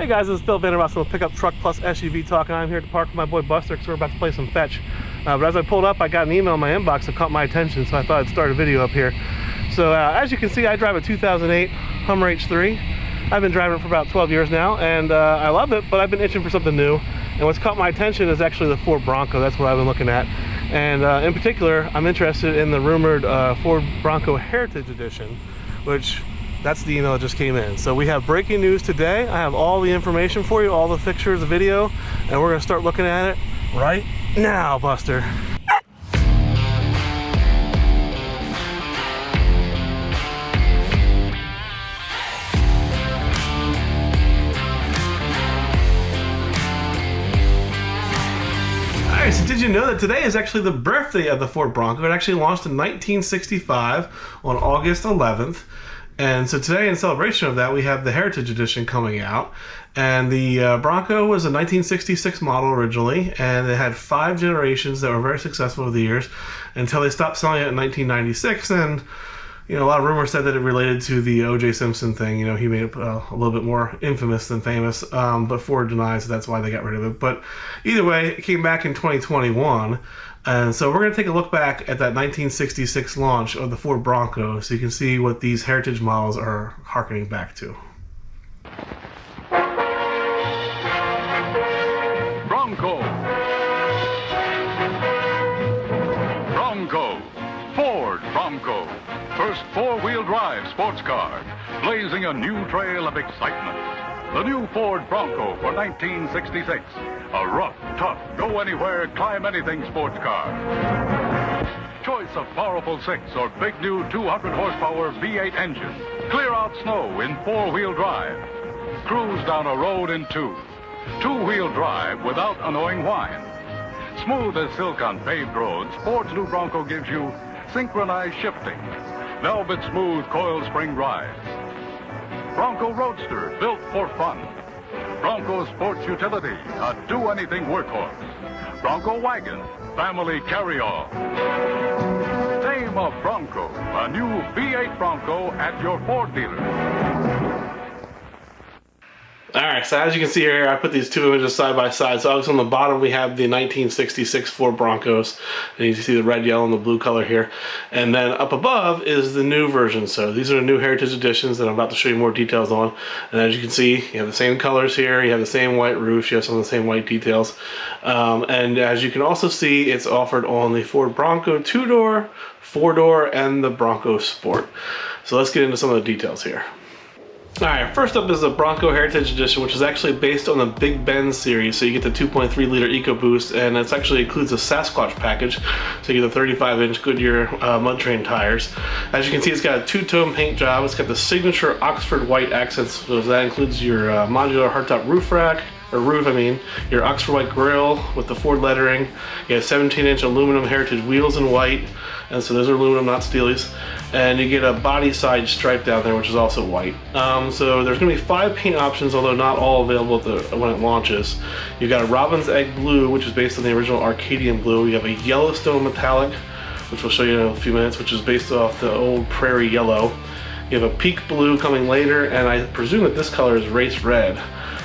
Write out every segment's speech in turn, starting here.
Hey guys, this is Phil Vanderboss with Pickup Truck Plus SUV Talk, and I'm here to park with my boy Buster because we're about to play some fetch. But as I pulled up, I got an email in my inbox that caught my attention, so I thought I'd start a video up here. So as you can see, I drive a 2008 Hummer H3. I've been driving it for about 12 years now, and I love it, but I've been itching for something new. And what's caught my attention is actually the Ford Bronco. That's what I've been looking at. And in particular, I'm interested in the rumored Ford Bronco Heritage Edition, which that's the email that just came in. So we have breaking news today. I have all the information for you, all the pictures, the video, and we're gonna start looking at it right now, Buster. Alright, so did you know that today is actually the birthday of the Ford Bronco? It actually launched in 1965 on August 11th. And so today, in celebration of that, we have the Heritage Edition coming out. And the Bronco was a 1966 model originally, and it had 5 generations that were very successful over the years until they stopped selling it in 1996. And you know, a lot of rumors said that it related to the O.J. Simpson thing. You know, he made it a little bit more infamous than famous, but Ford denies that's why they got rid of it. But either way, it came back in 2021. And so we're going to take a look back at that 1966 launch of the Ford Bronco so you can see what these heritage models are harkening back to. Bronco. Bronco. Ford Bronco. First four-wheel drive sports car, blazing a new trail of excitement. The new Ford Bronco for 1966. A rough, tough, go-anywhere, climb-anything sports car. Choice of powerful 6 or big new 200-horsepower V8 engine. Clear out snow in 4-wheel drive. Cruise down a road in 2. 2-wheel drive without annoying whine. Smooth as silk on paved roads, Ford's new Bronco gives you synchronized shifting. Velvet smooth coil spring drive. Bronco Roadster, built for fun. Bronco Sports Utility, a do-anything workhorse. Bronco Wagon, family carry-all. Tame of Bronco, a new V8 Bronco at your Ford dealer. Alright, so as you can see here, I put these two images side by side. So obviously on the bottom we have the 1966 Ford Broncos, and you can see the red, yellow, and the blue color here. And then up above is the new version. So these are the new Heritage Editions that I'm about to show you more details on. And as you can see, you have the same colors here, you have the same white roofs, you have some of the same white details. And as you can also see, it's offered on the Ford Bronco 2-door, 4-door, and the Bronco Sport. So let's get into some of the details here. Alright, first up is the Bronco Heritage Edition, which is actually based on the Big Ben series. So you get the 2.3 liter EcoBoost, and it actually includes a Sasquatch package. So you get the 35-inch Goodyear mud train tires. As you can see, it's got a two-tone paint job. It's got the signature Oxford white accents, so that includes your modular hardtop roof rack, your Oxford white grille with the Ford lettering. You have 17-inch aluminum Heritage wheels in white, and so those are aluminum, not steelies. And you get a body side stripe down there, which is also white. So there's going to be 5 paint options, although not all available when it launches. You've got a Robin's Egg Blue, which is based on the original Arcadian Blue. You have a Yellowstone Metallic, which we'll show you in a few minutes, which is based off the old Prairie Yellow. You have a Peak Blue coming later, and I presume that this color is Race Red.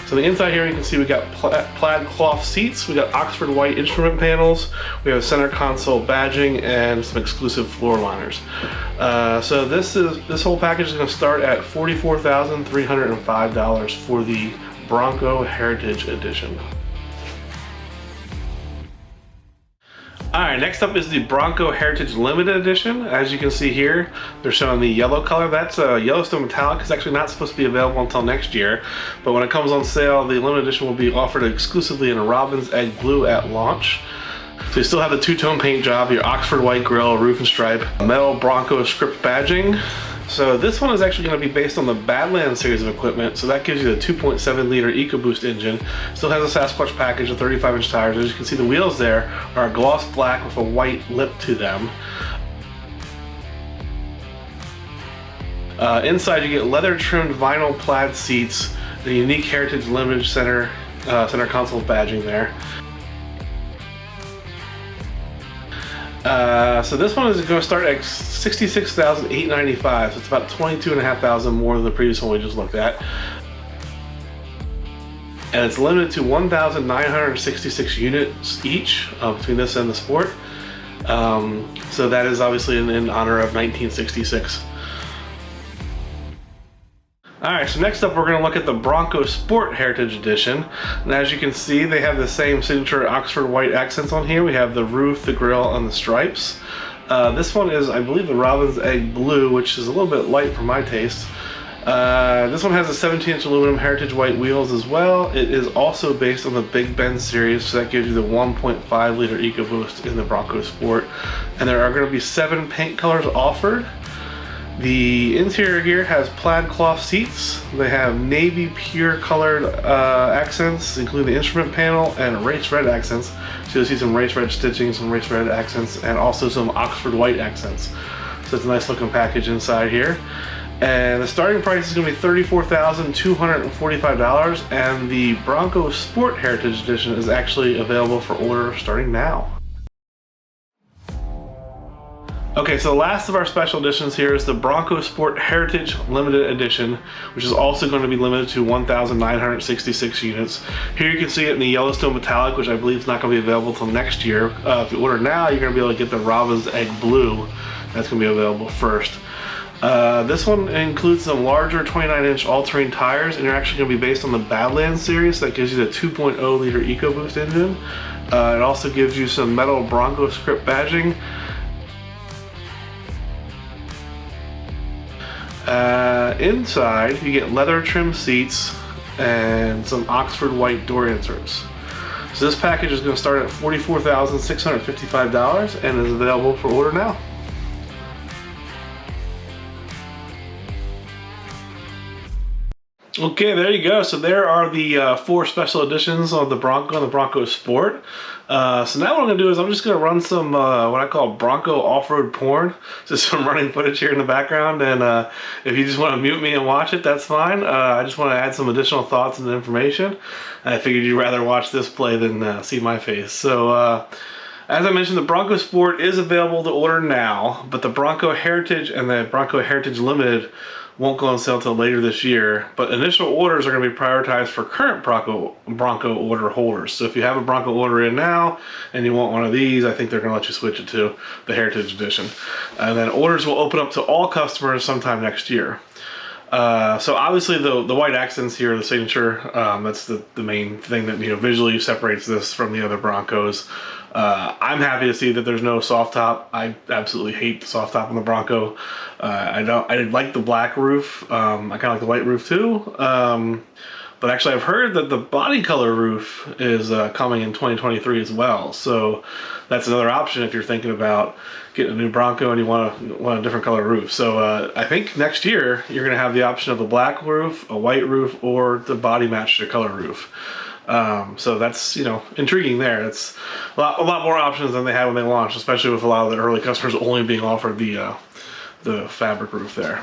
So the inside here, you can see we got plaid cloth seats, we got Oxford white instrument panels, we have center console badging, and some exclusive floor liners. So this whole package is going to start at $44,305 for the Bronco Heritage Edition. Alright, next up is the Bronco Heritage Limited Edition. As you can see here, they're showing the yellow color. That's a Yellowstone Metallic. It's actually not supposed to be available until next year, but when it comes on sale, the limited edition will be offered exclusively in a Robin's Egg Blue at launch. So you still have the two-tone paint job, your Oxford white grille, roof and stripe, metal Bronco script badging. So this one is actually going to be based on the Badlands series of equipment, so that gives you the 2.7 liter EcoBoost engine. Still has a Sasquatch package of 35-inch tires. As you can see, the wheels there are gloss black with a white lip to them. Inside you get leather trimmed vinyl plaid seats, the unique Heritage Limited center console badging there. So this one is going to start at $66,895, so it's about $22,500 more than the previous one we just looked at. and it's limited to 1,966 units each between this and the Sport. So that is obviously in honor of 1966. Alright, so next up we're going to look at the Bronco Sport Heritage Edition. And as you can see, they have the same signature Oxford white accents on here. We have the roof, the grille, and the stripes. This one is, I believe, the Robin's Egg Blue, which is a little bit light for my taste. This one has a 17-inch aluminum Heritage white wheels as well. It is also based on the Big Bend series, so that gives you the 1.5 liter EcoBoost in the Bronco Sport. And there are going to be 7 paint colors offered. The interior here has plaid cloth seats. They have navy pure colored accents, including the instrument panel, and race red accents. So you'll see some race red stitching, some race red accents, and also some Oxford white accents. So it's a nice looking package inside here. And the starting price is going to be $34,245, and the Bronco Sport Heritage Edition is actually available for order starting now. Okay, so the last of our special editions here is the Bronco Sport Heritage Limited Edition, which is also going to be limited to 1,966 units. Here you can see it in the Yellowstone Metallic, which I believe is not going to be available until next year. If you order now, you're going to be able to get the Robin's Egg Blue. That's going to be available first. This one includes some larger 29-inch all-terrain tires, and they're actually going to be based on the Badlands series. That gives you the 2.0 liter EcoBoost engine. It also gives you some metal Bronco script badging. Inside you get leather trim seats and some Oxford white door inserts. So this package is going to start at $44,655 and is available for order now. Okay, there you go. So there are the 4 special editions of the Bronco and the Bronco Sport. So now what I'm going to do is I'm just going to run some what I call Bronco off-road porn. Just some running footage here in the background, and if you just want to mute me and watch it, that's fine. I just want to add some additional thoughts and information. I figured you'd rather watch this play than see my face. So as I mentioned, the Bronco Sport is available to order now, but the Bronco Heritage and the Bronco Heritage Limited won't go on sale until later this year, but initial orders are going to be prioritized for current Bronco order holders. So if you have a Bronco order in now and you want one of these, I think they're going to let you switch it to the Heritage Edition. And then orders will open up to all customers sometime next year. So obviously the white accents here, the signature, that's the main thing that visually separates this from the other Broncos. I'm happy to see that there's no soft top. I absolutely hate the soft top on the Bronco. I like the black roof. I kind of like the white roof too. But actually I've heard that the body color roof is coming in 2023 as well. So that's another option if you're thinking about getting a new Bronco and you want a different color roof. So I think next year you're going to have the option of a black roof, a white roof, or the body match the color roof. So that's, intriguing there. It's a lot more options than they had when they launched, especially with a lot of the early customers only being offered the fabric roof there.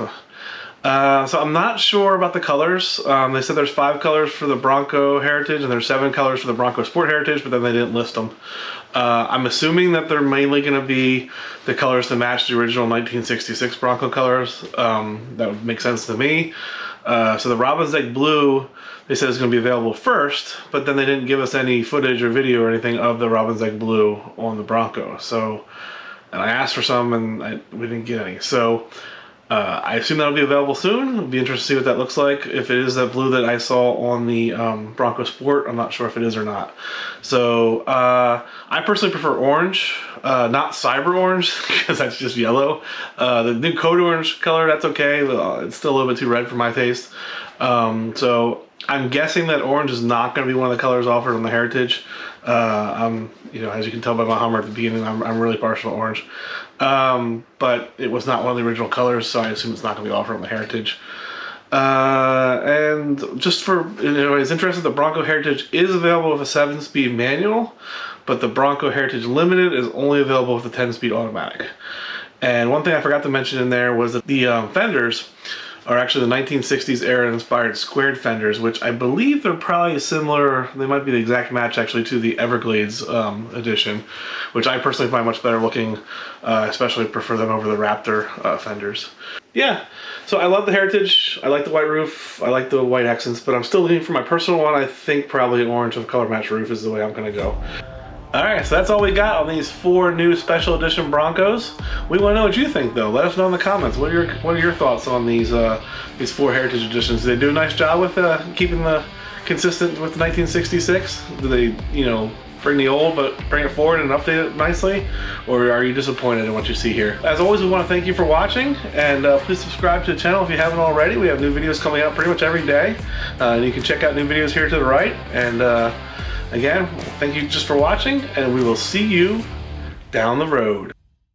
So I'm not sure about the colors. They said there's 5 colors for the Bronco Heritage and there's 7 colors for the Bronco Sport Heritage, but then they didn't list them. I'm assuming that they're mainly going to be the colors to match the original 1966 Bronco colors. That would make sense to me. So the Robin's Egg Blue, they said is going to be available first, but then they didn't give us any footage or video or anything of the Robin's Egg Blue on the Bronco. So, and I asked for some and we didn't get any. So I assume that'll be available soon. It'll be interesting to see what that looks like. If it is that blue that I saw on the Bronco Sport, I'm not sure if it is or not. So I personally prefer orange, not cyber orange, because that's just yellow. The new code orange color, that's okay. It's still a little bit too red for my taste. So I'm guessing that orange is not going to be one of the colors offered on the Heritage. As you can tell by my Hummer at the beginning, I'm really partial to orange. But it was not one of the original colors, so I assume it's not going to be offered on the Heritage. And just for anybody's interested, the Bronco Heritage is available with a 7-speed manual, but the Bronco Heritage Limited is only available with a 10-speed automatic. And one thing I forgot to mention in there was that the fenders are actually the 1960s era inspired squared fenders, which I believe they're probably similar, they might be the exact match actually to the Everglades edition, which I personally find much better looking, especially prefer them over the Raptor fenders. Yeah, So I love the Heritage. I like the white roof. I like the white accents, but I'm still looking for my personal one. I think probably orange with color match roof is the way I'm gonna go. All right, so that's all we got on these 4 new special edition Broncos. We want to know what you think, though. Let us know in the comments. What are your thoughts on these 4 Heritage Editions? Do they do a nice job with keeping the consistent with the 1966? Do they, you know, bring the old but bring it forward and update it nicely? Or are you disappointed in what you see here? As always, we want to thank you for watching, and please subscribe to the channel if you haven't already. We have new videos coming out pretty much every day, and you can check out new videos here to the right. And again, thank you just for watching, and we will see you down the road.